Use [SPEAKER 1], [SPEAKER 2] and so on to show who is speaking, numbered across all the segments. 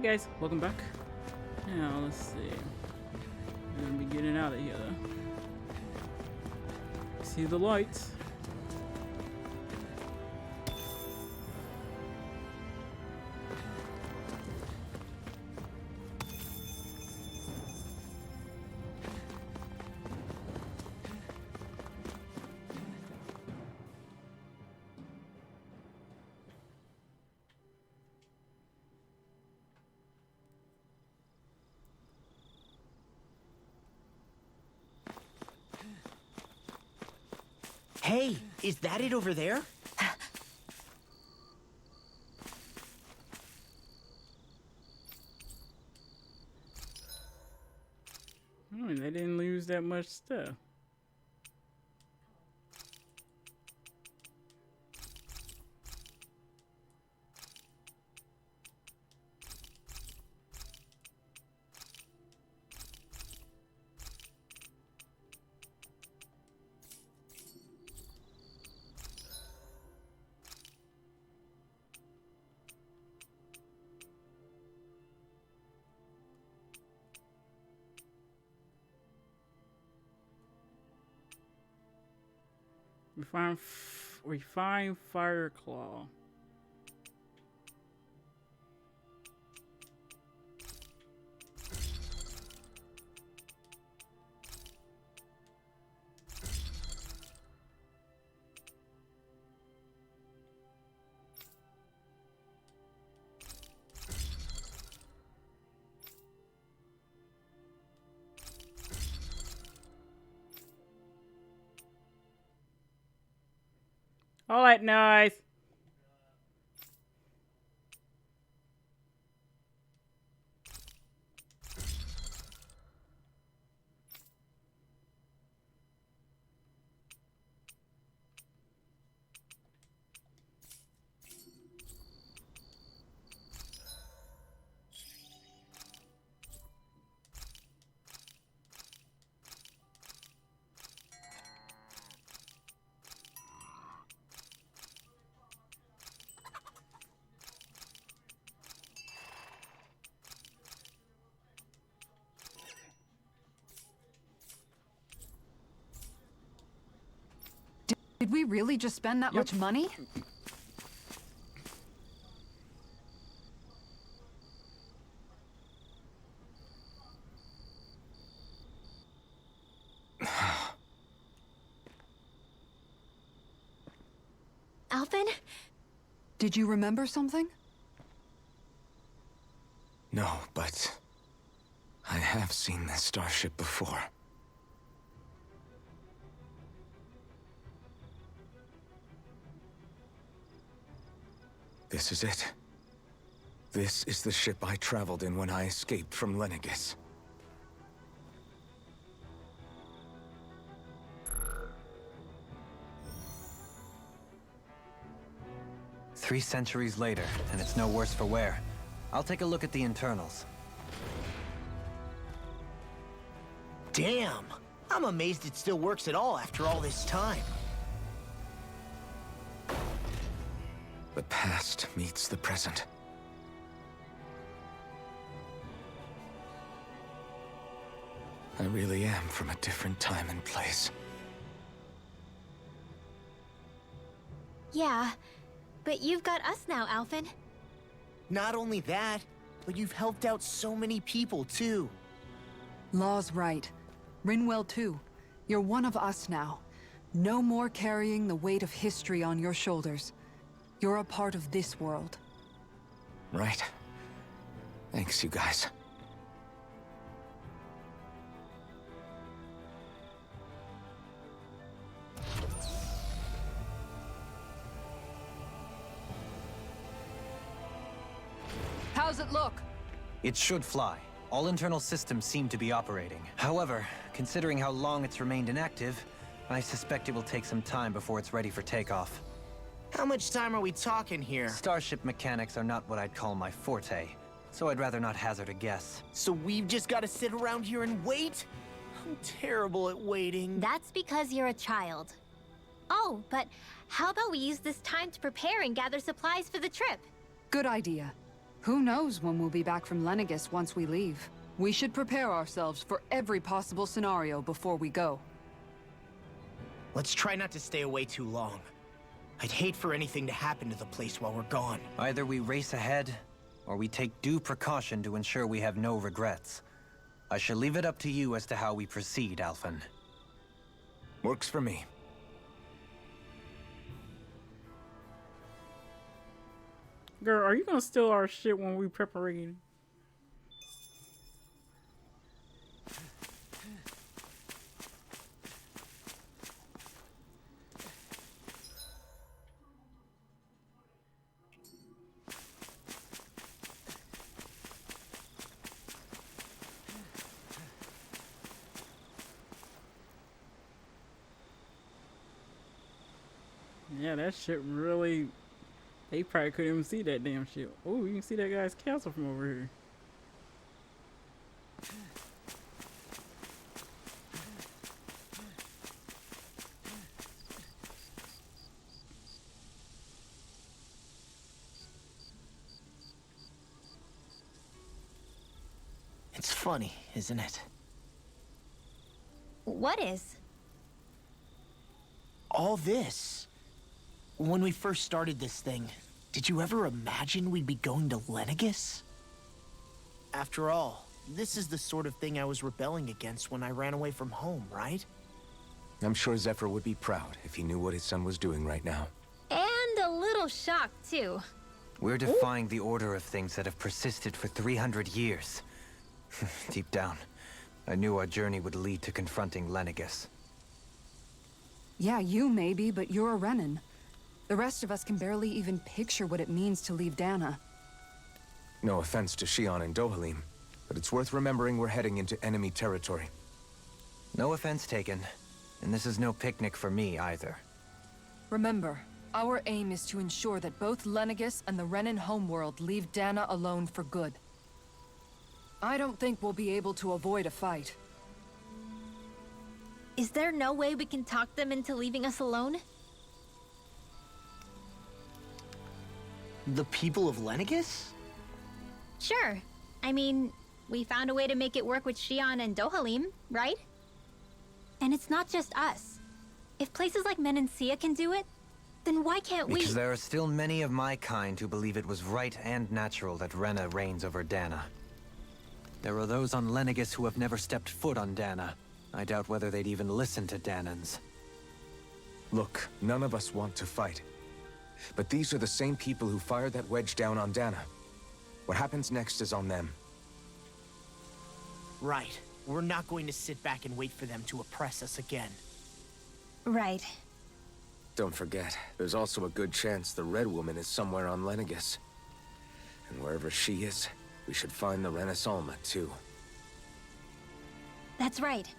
[SPEAKER 1] guys, welcome back. Now let's see. I'm gonna be getting out of here. See the lights.
[SPEAKER 2] Hey, is that it over there?
[SPEAKER 1] They didn't lose that much stuff. Refine Fireclaw. All right, nice.
[SPEAKER 3] Did we really just spend that much money?
[SPEAKER 4] Alphen?
[SPEAKER 3] Did you remember something?
[SPEAKER 5] No, but I have seen this starship before. This is it. This is the ship I traveled in when I escaped from Lenegis.
[SPEAKER 6] Three centuries later, and it's no worse for wear. I'll take a look at the internals.
[SPEAKER 2] Damn! I'm amazed it still works at all after all this time.
[SPEAKER 5] The past meets the present. I really am from a different time and place.
[SPEAKER 4] Yeah, but you've got us now, Alphen.
[SPEAKER 2] Not only that, but you've helped out so many people, too.
[SPEAKER 3] Law's right. Rinwell too. You're one of us now. No more carrying the weight of history on your shoulders. You're a part of this world.
[SPEAKER 5] Right. Thanks, you guys.
[SPEAKER 3] How's it look?
[SPEAKER 6] It should fly. All internal systems seem to be operating. However, considering how long it's remained inactive, I suspect it will take some time before it's ready for takeoff.
[SPEAKER 2] How much time are we talking here?
[SPEAKER 6] Starship mechanics are not what I'd call my forte, so I'd rather not hazard a guess.
[SPEAKER 2] So we've just got to sit around here and wait? I'm terrible at waiting.
[SPEAKER 4] That's because you're a child. Oh, but how about we use this time to prepare and gather supplies for the trip?
[SPEAKER 3] Good idea. Who knows when we'll be back from Lenegis once we leave? We should prepare ourselves for every possible scenario before we go.
[SPEAKER 2] Let's try not to stay away too long. I'd hate for anything to happen to the place while we're gone.
[SPEAKER 6] Either we race ahead, or we take due precaution to ensure we have no regrets. I shall leave it up to you as to how we proceed, Alphen.
[SPEAKER 5] Works for me.
[SPEAKER 1] Girl, are you gonna steal our shit when we preparing? Yeah, that shit really... They probably couldn't even see that damn shit. Oh, you can see that guy's castle from over here.
[SPEAKER 2] It's funny, isn't it?
[SPEAKER 4] What is?
[SPEAKER 2] All this. When we first started this thing, did you ever imagine we'd be going to Lenegis? After all, this is the sort of thing I was rebelling against when I ran away from home, right?
[SPEAKER 5] I'm sure Zephyr would be proud if he knew what his son was doing right now.
[SPEAKER 4] And a little shocked, too.
[SPEAKER 6] We're defying the order of things that have persisted for 300 years. Deep down, I knew our journey would lead to confronting Lenegis.
[SPEAKER 3] Yeah, you maybe, but you're a Renan. The rest of us can barely even picture what it means to leave Dahna.
[SPEAKER 5] No offense to Shionne and Dohalim, but it's worth remembering we're heading into enemy territory.
[SPEAKER 6] No offense taken, and this is no picnic for me either.
[SPEAKER 3] Remember, our aim is to ensure that both Lenegis and the Renan homeworld leave Dahna alone for good. I don't think we'll be able to avoid a fight.
[SPEAKER 4] Is there no way we can talk them into leaving us alone?
[SPEAKER 2] The people of Lenegis?
[SPEAKER 4] Sure. I mean, we found a way to make it work with Shionne and Dohalim, right? And it's not just us. If places like Menancia can do it, then why can't we?
[SPEAKER 6] Because there are still many of my kind who believe it was right and natural that Rena reigns over Dahna. There are those on Lenegis who have never stepped foot on Dahna. I doubt whether they'd even listen to Dahnans.
[SPEAKER 5] Look, none of us want to fight. But these are the same people who fired that wedge down on Dahna. What happens next is on them.
[SPEAKER 2] Right. We're not going to sit back and wait for them to oppress us again.
[SPEAKER 4] Right.
[SPEAKER 5] Don't forget, there's also a good chance the Red Woman is somewhere on Lenegis. And wherever she is, we should find the Renaissance too.
[SPEAKER 4] That's right.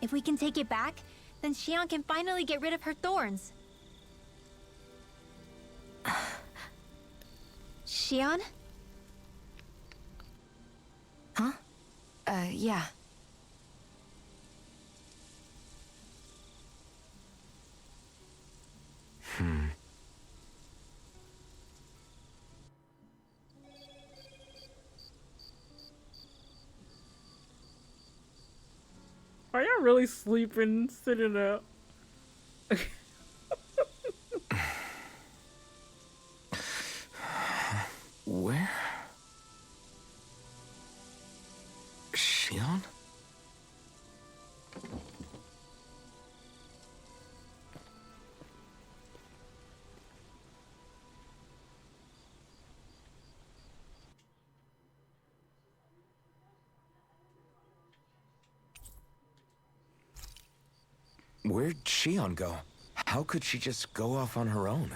[SPEAKER 4] If we can take it back, then Shionne can finally get rid of her thorns. Shionne?
[SPEAKER 3] Huh? Yeah.
[SPEAKER 1] Are y'all really sleeping, sitting up?
[SPEAKER 5] Where? Shionne? Where'd Shionne go? How could she just go off on her own?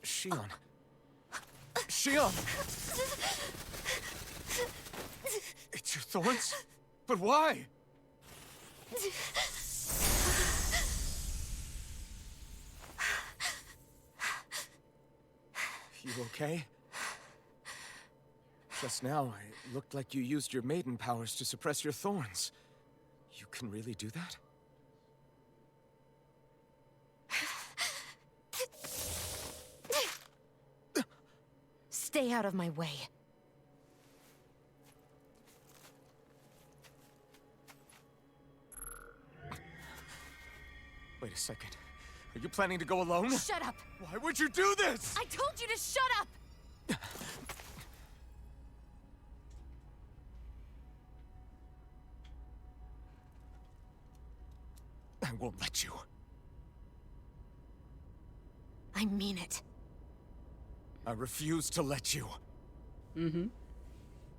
[SPEAKER 5] Shionne. Shionne! It's your thorns? But why? You okay? Just now, it looked like you used your maiden powers to suppress your thorns. You can really do that?
[SPEAKER 7] Stay out of my way.
[SPEAKER 5] Wait a second. Are you planning to go alone?
[SPEAKER 7] Shut up!
[SPEAKER 5] Why would you do this?
[SPEAKER 7] I told you to shut up!
[SPEAKER 5] I won't let you.
[SPEAKER 7] I mean it.
[SPEAKER 5] I refuse to let you.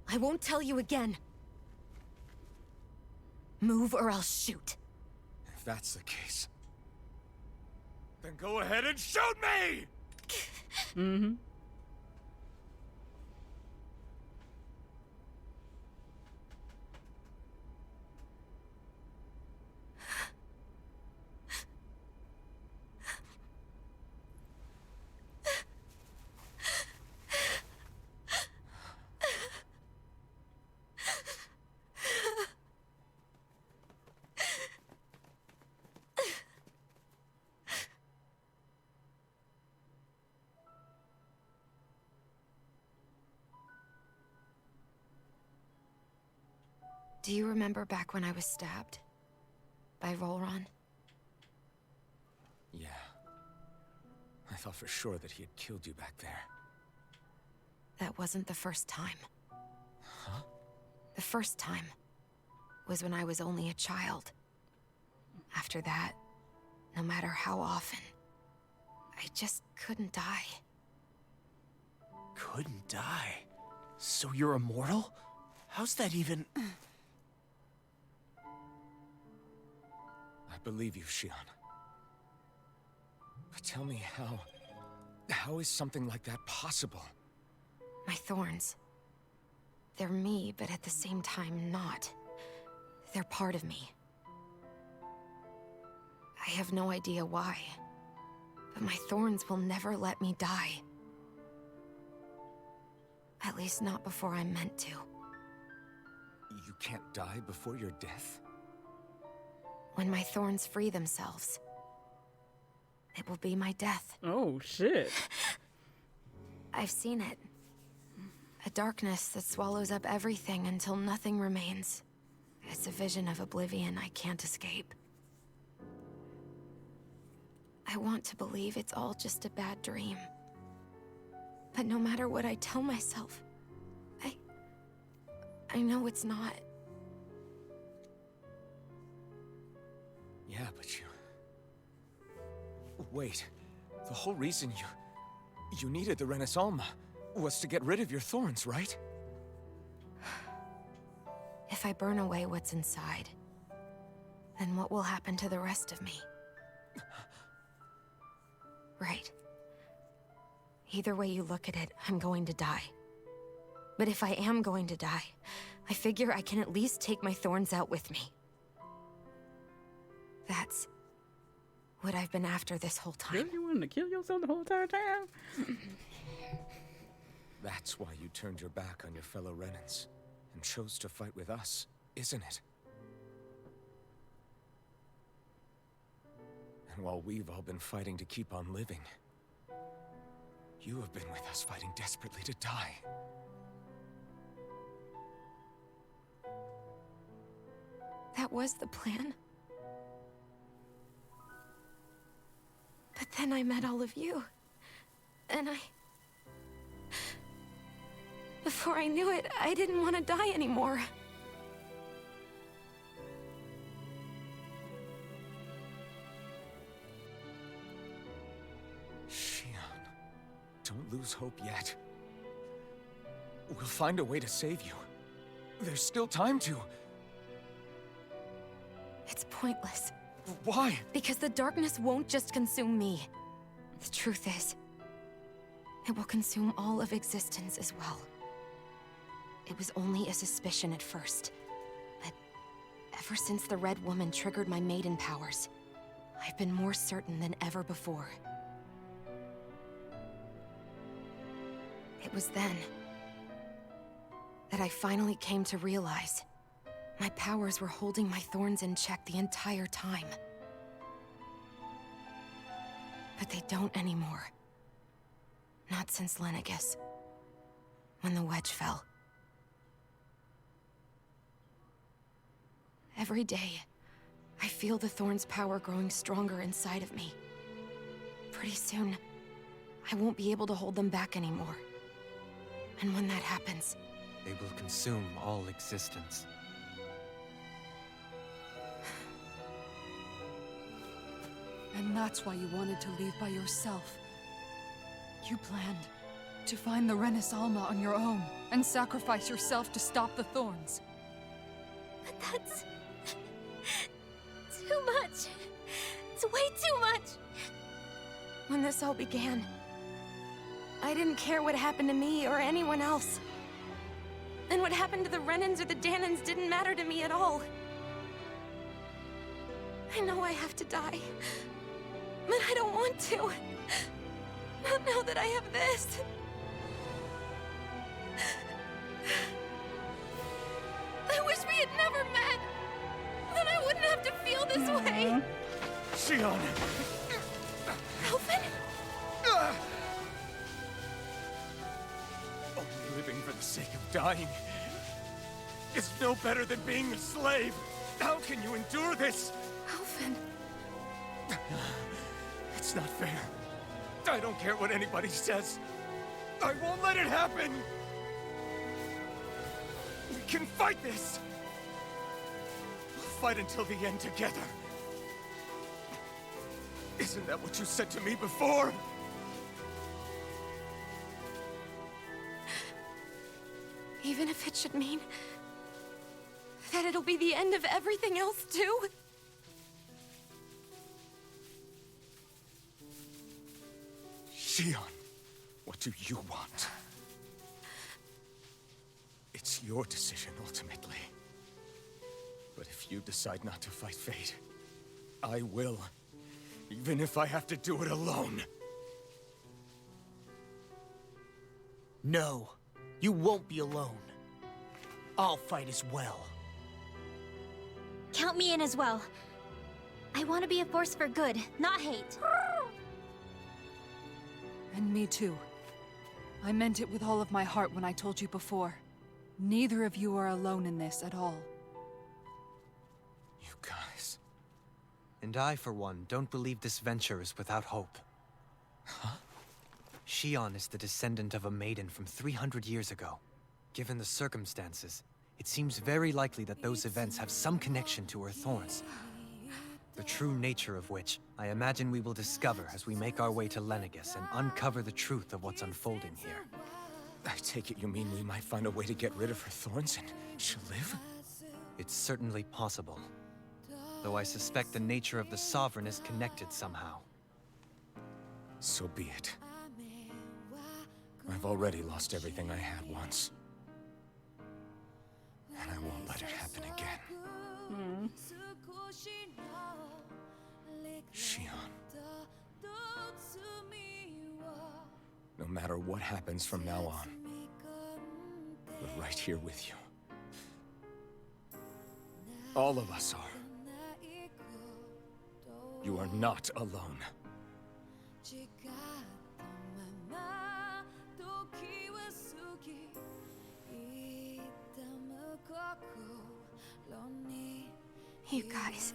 [SPEAKER 7] I won't tell you again. Move or I'll shoot.
[SPEAKER 5] If that's the case, then go ahead and shoot me!
[SPEAKER 7] Do you remember back when I was stabbed? By Rolron?
[SPEAKER 5] Yeah. I thought for sure that he had killed you back there.
[SPEAKER 7] That wasn't the first time.
[SPEAKER 5] Huh?
[SPEAKER 7] The first time was when I was only a child. After that, no matter how often, I just couldn't die.
[SPEAKER 2] Couldn't die? So you're immortal? How's that even...
[SPEAKER 5] I believe you, Shionne. But tell me how is something like that possible?
[SPEAKER 7] My thorns. They're me, but at the same time not. They're part of me. I have no idea why, but my thorns will never let me die. At least not before I'm meant to.
[SPEAKER 5] You can't die before your death?
[SPEAKER 7] When my thorns free themselves, it will be my death.
[SPEAKER 1] Oh, shit.
[SPEAKER 7] I've seen it. A darkness that swallows up everything until nothing remains. It's a vision of oblivion I can't escape. I want to believe it's all just a bad dream. But no matter what I tell myself, I know it's not.
[SPEAKER 5] Yeah, but you... Wait. The whole reason you needed the Renasolma was to get rid of your thorns, right?
[SPEAKER 7] If I burn away what's inside, then what will happen to the rest of me? Right. Either way you look at it, I'm going to die. But if I am going to die, I figure I can at least take my thorns out with me. That's what I've been after this whole time.
[SPEAKER 1] Really? You wanted to kill yourself the whole entire time?
[SPEAKER 5] That's why you turned your back on your fellow Renans and chose to fight with us, isn't it? And while we've all been fighting to keep on living, you have been with us fighting desperately to die.
[SPEAKER 7] That was the plan. But then I met all of you. And before I knew it, I didn't want to die anymore.
[SPEAKER 5] Shionne, don't lose hope yet. We'll find a way to save you. There's still time to.
[SPEAKER 7] It's pointless.
[SPEAKER 5] Why?
[SPEAKER 7] Because the darkness won't just consume me. The truth is, it will consume all of existence as well. It was only a suspicion at first, but ever since the Red Woman triggered my maiden powers, I've been more certain than ever before. It was then that I finally came to realize. My powers were holding my thorns in check the entire time. But they don't anymore. Not since Lenegis. When the wedge fell. Every day, I feel the thorn's power growing stronger inside of me. Pretty soon, I won't be able to hold them back anymore. And when that happens...
[SPEAKER 6] They will consume all existence.
[SPEAKER 3] And that's why you wanted to leave by yourself. You planned to find the Renis Alma on your own and sacrifice yourself to stop the thorns.
[SPEAKER 4] But that's... too much. It's way too much.
[SPEAKER 7] When this all began, I didn't care what happened to me or anyone else. And what happened to the Renans or the Dahnans didn't matter to me at all. I know I have to die, but I don't want to. Not now that I have this. I wish we had never met. Then I wouldn't have to feel this way.
[SPEAKER 5] Shionne!
[SPEAKER 7] Alphen?
[SPEAKER 5] Only living for the sake of dying is no better than being a slave. How can you endure this?
[SPEAKER 7] Alphen.
[SPEAKER 5] It's not fair. I don't care what anybody says. I won't let it happen! We can fight this! We'll fight until the end together. Isn't that what you said to me before?
[SPEAKER 7] Even if it should mean that it'll be the end of everything else, too?
[SPEAKER 5] Shionne, what do you want? It's your decision, ultimately. But if you decide not to fight fate, I will. Even if I have to do it alone.
[SPEAKER 2] No, you won't be alone. I'll fight as well.
[SPEAKER 4] Count me in as well. I want to be a force for good, not hate.
[SPEAKER 3] And me too. I meant it with all of my heart when I told you before. Neither of you are alone in this at all.
[SPEAKER 5] You guys...
[SPEAKER 6] And I, for one, don't believe this venture is without hope.
[SPEAKER 5] Huh?
[SPEAKER 6] Shionne is the descendant of a maiden from 300 years ago. Given the circumstances, it seems very likely that those events have some connection to her thorns. The true nature of which, I imagine we will discover as we make our way to Lenegis and uncover the truth of what's unfolding here.
[SPEAKER 5] I take it you mean we might find a way to get rid of her thorns and she'll live?
[SPEAKER 6] It's certainly possible. Though I suspect the nature of the Sovereign is connected somehow.
[SPEAKER 5] So be it. I've already lost everything I had once. And I won't let it happen again. Shionne. No matter what happens from now on, we're right here with you. All of us are. You are not alone.
[SPEAKER 7] You guys...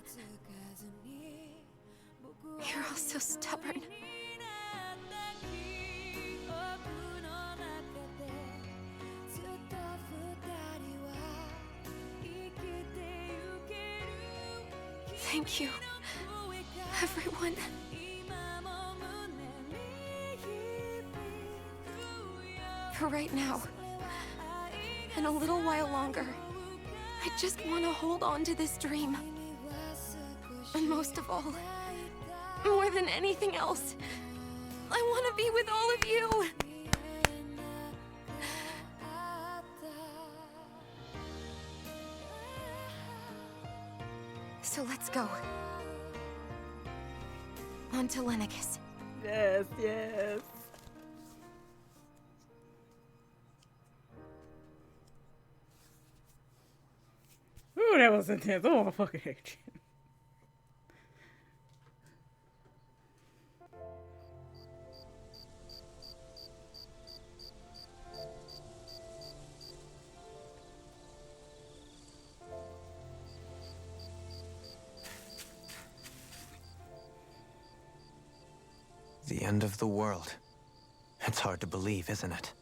[SPEAKER 7] You're all so stubborn. Thank you, everyone. For right now, and a little while longer, I just want to hold on to this dream. And most of all, more than anything else, I want to be with all of you. So let's go. On to Lenegis.
[SPEAKER 1] Yes, yes. that was intense. Oh my fucking heck.
[SPEAKER 6] The end of the world. It's hard to believe, isn't it?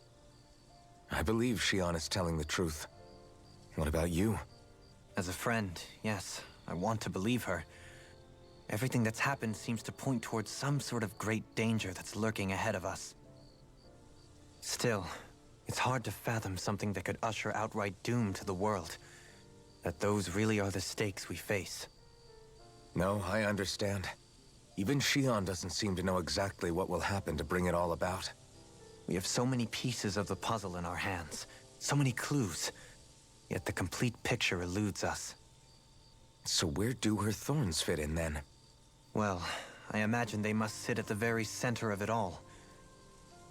[SPEAKER 5] I believe Shionne is telling the truth. What about you?
[SPEAKER 6] As a friend, yes, I want to believe her. Everything that's happened seems to point towards some sort of great danger that's lurking ahead of us. Still, it's hard to fathom something that could usher outright doom to the world. That those really are the stakes we face.
[SPEAKER 5] No, I understand. Even Shionne doesn't seem to know exactly what will happen to bring it all about.
[SPEAKER 6] We have so many pieces of the puzzle in our hands, so many clues, yet the complete picture eludes us.
[SPEAKER 5] So where do her thorns fit in then?
[SPEAKER 6] Well, I imagine they must sit at the very center of it all.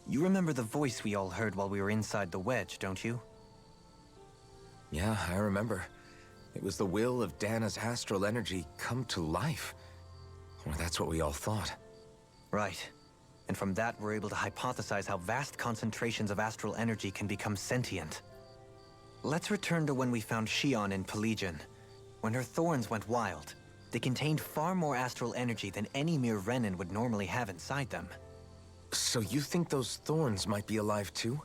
[SPEAKER 6] You remember the voice we all heard while we were inside the wedge, don't you?
[SPEAKER 5] Yeah, I remember. It was the will of Dahna's astral energy come to life. Or that's what we all thought.
[SPEAKER 6] Right. And from that, we're able to hypothesize how vast concentrations of astral energy can become sentient. Let's return to when we found Shionne in Pillaging. When her thorns went wild, they contained far more astral energy than any mere Renan would normally have inside them.
[SPEAKER 5] So you think those thorns might be alive too?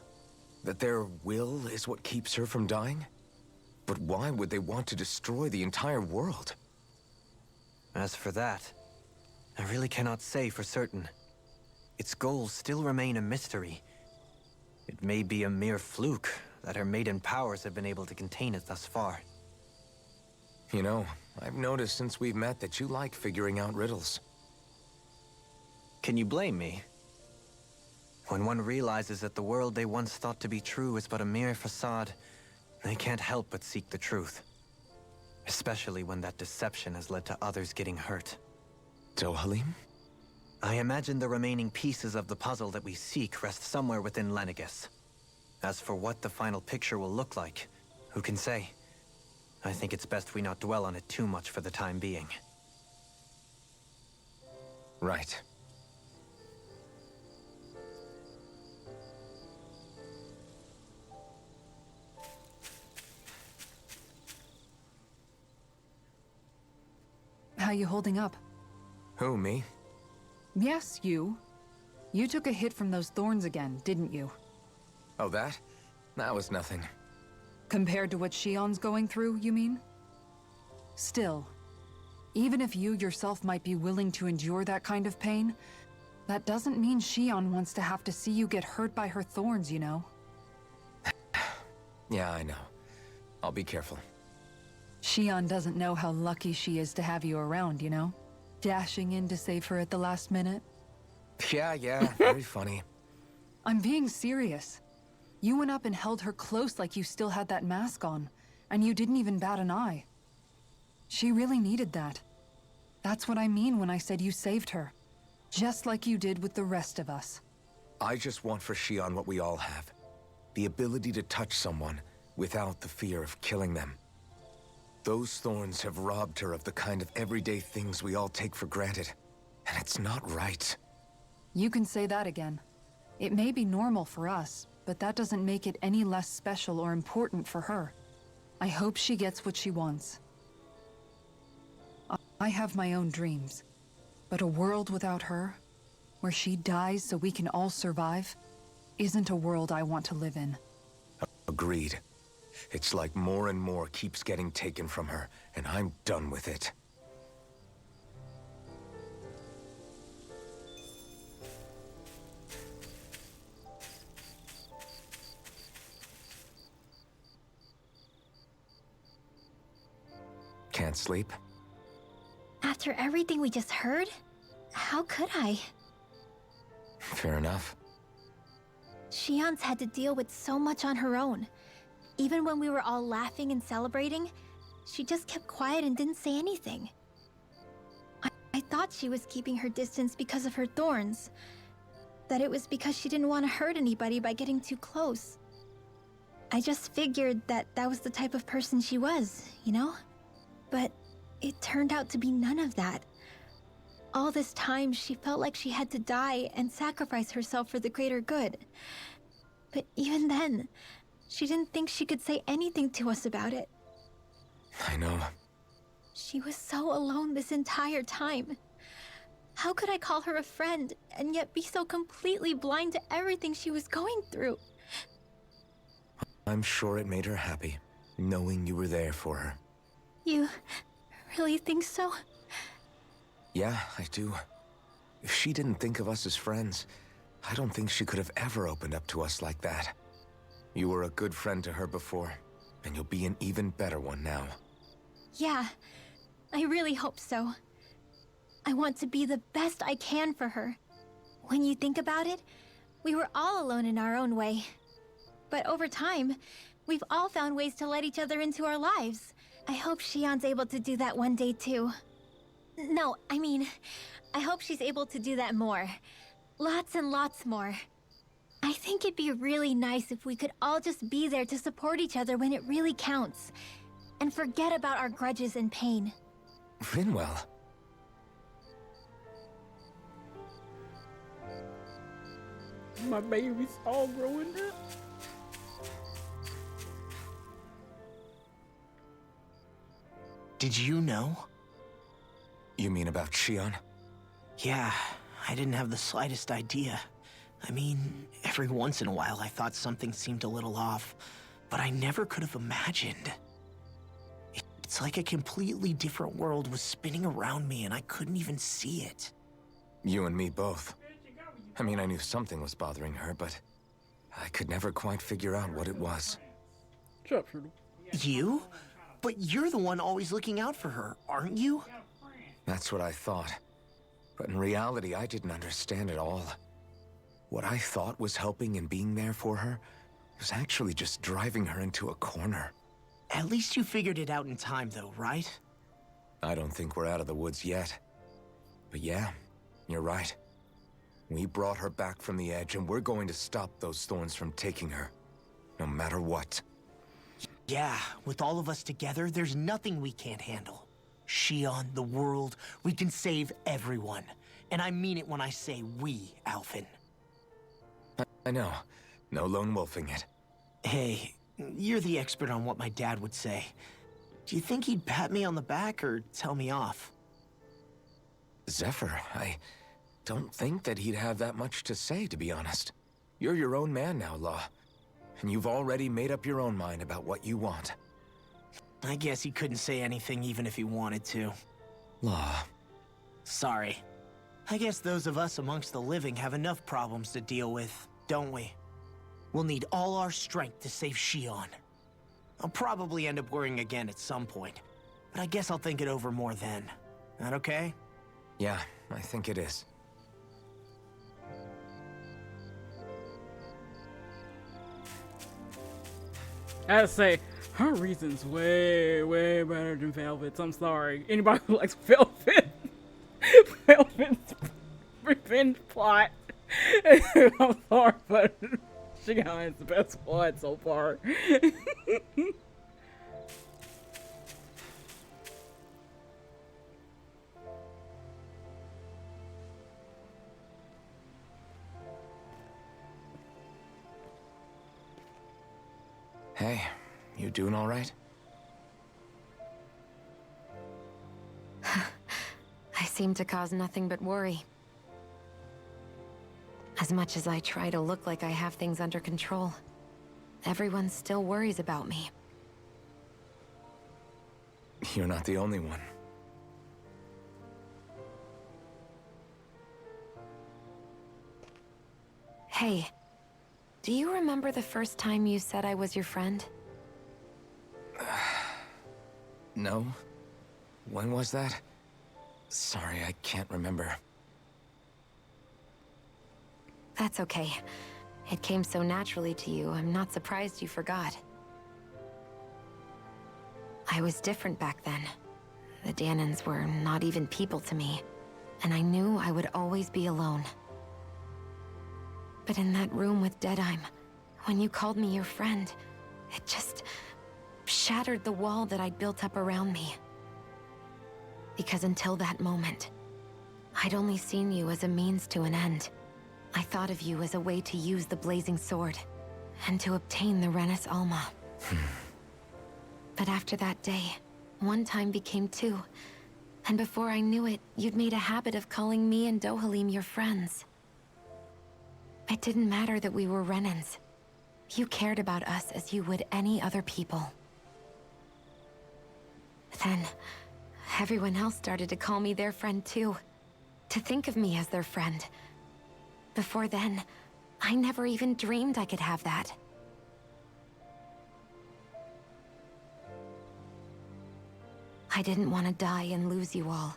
[SPEAKER 5] That their will is what keeps her from dying? But why would they want to destroy the entire world?
[SPEAKER 6] As for that, I really cannot say for certain. Its goals still remain a mystery. It may be a mere fluke that her maiden powers have been able to contain it thus far.
[SPEAKER 5] You know, I've noticed since we've met that you like figuring out riddles.
[SPEAKER 6] Can you blame me? When one realizes that the world they once thought to be true is but a mere facade, they can't help but seek the truth. Especially when that deception has led to others getting hurt.
[SPEAKER 5] Dohalim?
[SPEAKER 6] I imagine the remaining pieces of the puzzle that we seek rest somewhere within Lenegis. As for what the final picture will look like, who can say? I think it's best we not dwell on it too much for the time being.
[SPEAKER 5] Right.
[SPEAKER 3] How you holding up?
[SPEAKER 5] Who, me?
[SPEAKER 3] Yes, you. You took a hit from those thorns again, didn't you?
[SPEAKER 5] Oh, that? That was nothing.
[SPEAKER 3] Compared to what Shionne's going through, you mean? Still, even if you yourself might be willing to endure that kind of pain, that doesn't mean Shionne wants to have to see you get hurt by her thorns, you know?
[SPEAKER 5] Yeah, I know. I'll be careful.
[SPEAKER 3] Shionne doesn't know how lucky she is to have you around, you know? Dashing in to save her at the last minute.
[SPEAKER 5] Yeah, very funny.
[SPEAKER 3] I'm being serious. You went up and held her close like you still had that mask on, and you didn't even bat an eye. She really needed that. That's what I mean when I said you saved her. Just like you did with the rest of us.
[SPEAKER 5] I just want for Shionne what we all have. The ability to touch someone without the fear of killing them. Those thorns have robbed her of the kind of everyday things we all take for granted. And it's not right.
[SPEAKER 3] You can say that again. It may be normal for us, but that doesn't make it any less special or important for her. I hope she gets what she wants. I have my own dreams, but a world without her, where she dies so we can all survive, isn't a world I want to live in.
[SPEAKER 5] Agreed. It's like more and more keeps getting taken from her, and I'm done with it. Can't sleep?
[SPEAKER 4] After everything we just heard, how could I?
[SPEAKER 5] Fair enough.
[SPEAKER 4] Shionne's had to deal with so much on her own. Even when we were all laughing and celebrating, she just kept quiet and didn't say anything. I thought she was keeping her distance because of her thorns. That it was because she didn't want to hurt anybody by getting too close. I just figured that that was the type of person she was, you know? But it turned out to be none of that. All this time, she felt like she had to die and sacrifice herself for the greater good. But even then, she didn't think she could say anything to us about it.
[SPEAKER 5] I know.
[SPEAKER 4] She was so alone this entire time. How could I call her a friend and yet be so completely blind to everything she was going through?
[SPEAKER 5] I'm sure it made her happy, knowing you were there for her.
[SPEAKER 4] You really think so?
[SPEAKER 5] Yeah, I do. If she didn't think of us as friends, I don't think she could have ever opened up to us like that. You were a good friend to her before, and you'll be an even better one now.
[SPEAKER 4] Yeah, I really hope so. I want to be the best I can for her. When you think about it, we were all alone in our own way. But over time, we've all found ways to let each other into our lives. I hope Shionne's able to do that one day too. No, I mean, I hope she's able to do that more. Lots and lots more. I think it'd be really nice if we could all just be there to support each other when it really counts. And forget about our grudges and pain.
[SPEAKER 5] Rinwell.
[SPEAKER 1] My baby's all growing up.
[SPEAKER 2] Did you know?
[SPEAKER 5] You mean about Shionne?
[SPEAKER 2] Yeah, I didn't have the slightest idea. I mean, every once in a while I thought something seemed a little off, but I never could have imagined. It's like a completely different world was spinning around me and I couldn't even see it.
[SPEAKER 5] You and me both. I mean, I knew something was bothering her, but I could never quite figure out what it was.
[SPEAKER 1] Shut up, Shooter.
[SPEAKER 2] You? But you're the one always looking out for her, aren't you?
[SPEAKER 5] That's what I thought. But in reality, I didn't understand it all. What I thought was helping and being there for her was actually just driving her into a corner.
[SPEAKER 2] At least you figured it out in time, though, right?
[SPEAKER 5] I don't think we're out of the woods yet. But yeah, you're right. We brought her back from the edge, and we're going to stop those thorns from taking her, no matter what.
[SPEAKER 2] Yeah, with all of us together, there's nothing we can't handle. Shionne, the world, we can save everyone. And I mean it when I say we, Alphen.
[SPEAKER 5] I know. No lone wolfing it.
[SPEAKER 2] Hey, you're the expert on what my dad would say. Do you think he'd pat me on the back or tell me off?
[SPEAKER 5] Zephyr, I don't think that he'd have that much to say, to be honest. You're your own man now, Law. And you've already made up your own mind about what you want.
[SPEAKER 2] I guess he couldn't say anything even if he wanted to.
[SPEAKER 5] Law.
[SPEAKER 2] Sorry. I guess those of us amongst the living have enough problems to deal with, don't we? We'll need all our strength to save Shionne. I'll probably end up worrying again at some point, but I guess I'll think it over more then. That okay?
[SPEAKER 5] Yeah, I think it is.
[SPEAKER 1] I gotta say, her reason's way, way better than Velvet's. I'm sorry. Anybody who likes Velvet, Velvet's revenge plot. I'm sorry, but Shionne is the best one so far.
[SPEAKER 5] Hey, you doing all right?
[SPEAKER 7] I seem to cause nothing but worry. As much as I try to look like I have things under control, everyone still worries about me.
[SPEAKER 5] You're not the only one.
[SPEAKER 7] Hey, do you remember the first time you said I was your friend?
[SPEAKER 5] No? When was that? Sorry, I can't remember.
[SPEAKER 7] That's okay. It came so naturally to you, I'm not surprised you forgot. I was different back then. The Dahnans were not even people to me, and I knew I would always be alone. But in that room with Deadheim, when you called me your friend, it just shattered the wall that I'd built up around me. Because until that moment, I'd only seen you as a means to an end. I thought of you as a way to use the blazing sword, and to obtain the Renis Alma. But after that day, one time became two, and before I knew it, you'd made a habit of calling me and Dohalim your friends. It didn't matter that we were Renans. You cared about us as you would any other people. Then, everyone else started to call me their friend too. To think of me as their friend. Before then, I never even dreamed I could have that. I didn't want to die and lose you all.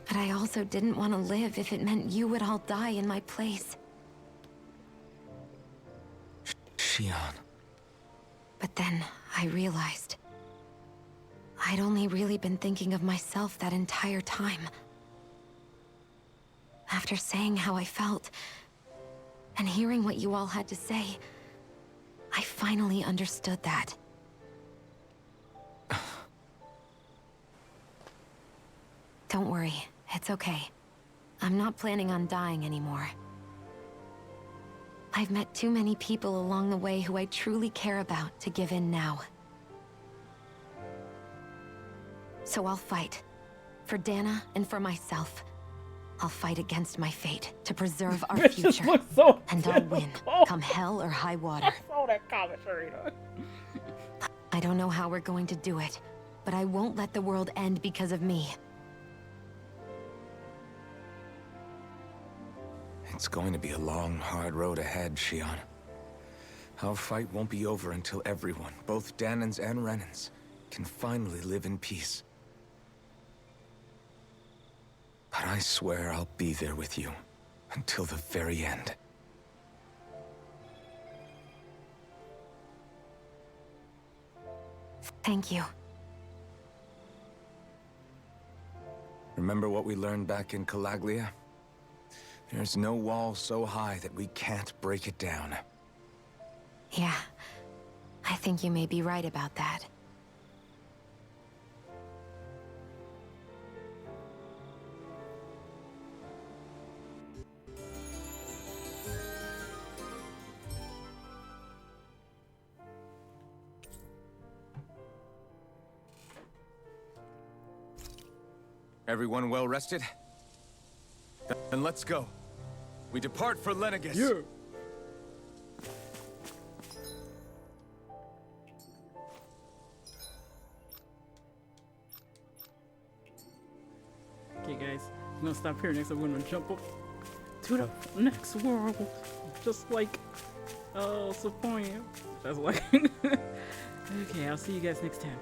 [SPEAKER 7] But I also didn't want to live if it meant you would all die in my place.
[SPEAKER 5] Shionne.
[SPEAKER 7] But then, I realized I'd only really been thinking of myself that entire time. After saying how I felt, and hearing what you all had to say, I finally understood that. Don't worry, it's okay. I'm not planning on dying anymore. I've met too many people along the way who I truly care about to give in now. So I'll fight. For Dahna and for myself. I'll fight against my fate to preserve our
[SPEAKER 1] This just
[SPEAKER 7] future.
[SPEAKER 1] looks so
[SPEAKER 7] And I'll win,
[SPEAKER 1] difficult.
[SPEAKER 7] come hell or high water.
[SPEAKER 1] I saw that comment, Rena.
[SPEAKER 7] I don't know how we're going to do it, but I won't let the world end because of me.
[SPEAKER 5] It's going to be a long, hard road ahead, Shionne. Our fight won't be over until everyone, both Dahnans and Renans, can finally live in peace. But I swear I'll be there with you until the very end.
[SPEAKER 7] Thank you.
[SPEAKER 5] Remember what we learned back in Calaglia? There's no wall so high that we can't break it down.
[SPEAKER 7] Yeah, I think you may be right about that.
[SPEAKER 5] Everyone well rested? Then let's go. We depart for Lenegis.
[SPEAKER 1] Yeah. Okay, guys, I'm gonna stop here. Next, I'm gonna jump up to the next world, just like Saponian. Just like. Okay, I'll see you guys next time.